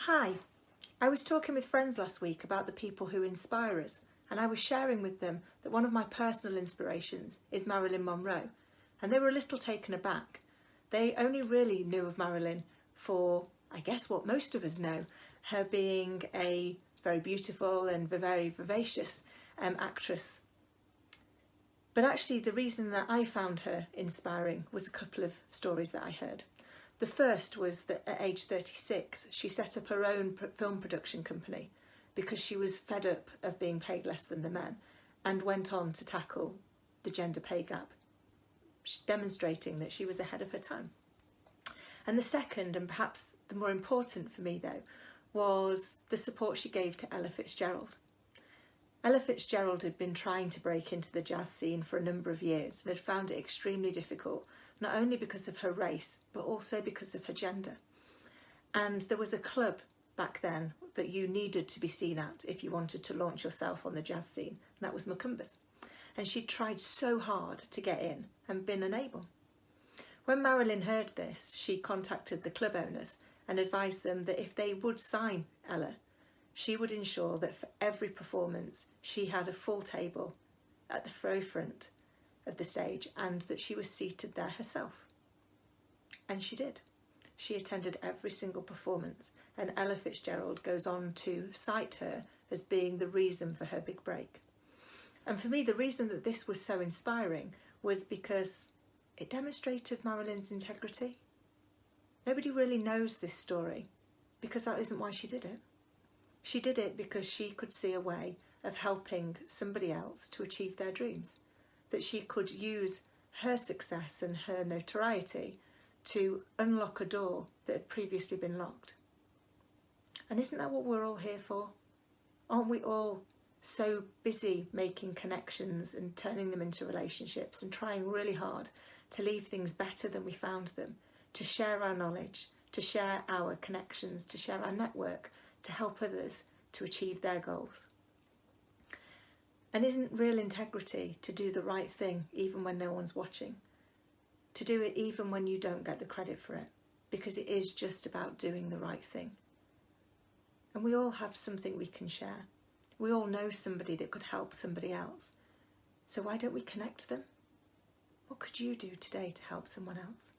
Hi, I was talking with friends last week about the people who inspire us, and I was sharing with them that one of my personal inspirations is Marilyn Monroe, and they were a little taken aback. They only really knew of Marilyn for, I guess, what most of us know, her being a very beautiful and very vivacious actress. But actually the reason that I found her inspiring was a couple of stories that I heard. The first was that at age 36, she set up her own film production company because she was fed up of being paid less than the men, and went on to tackle the gender pay gap, demonstrating that she was ahead of her time. And the second, and perhaps the more important for me though, was the support she gave to Ella Fitzgerald. Ella Fitzgerald had been trying to break into the jazz scene for a number of years and had found it extremely difficult, not only because of her race, but also because of her gender. And there was a club back then that you needed to be seen at if you wanted to launch yourself on the jazz scene, and that was Macumba's. And she'd tried so hard to get in and been unable. When Marilyn heard this, she contacted the club owners and advised them that if they would sign Ella, she would ensure that for every performance she had a full table at the very front of the stage and that she was seated there herself. And she did. She attended every single performance, and Ella Fitzgerald goes on to cite her as being the reason for her big break. And for me, the reason that this was so inspiring was because it demonstrated Marilyn's integrity. Nobody really knows this story because that isn't why she did it. She did it because she could see a way of helping somebody else to achieve their dreams, that she could use her success and her notoriety to unlock a door that had previously been locked. And isn't that what we're all here for? Aren't we all so busy making connections and turning them into relationships and trying really hard to leave things better than we found them, to share our knowledge, to share our connections, to share our network, to help others to achieve their goals? And isn't real integrity to do the right thing even when no one's watching? To do it even when you don't get the credit for it, because it is just about doing the right thing. And we all have something we can share. We all know somebody that could help somebody else. So why don't we connect them? What could you do today to help someone else?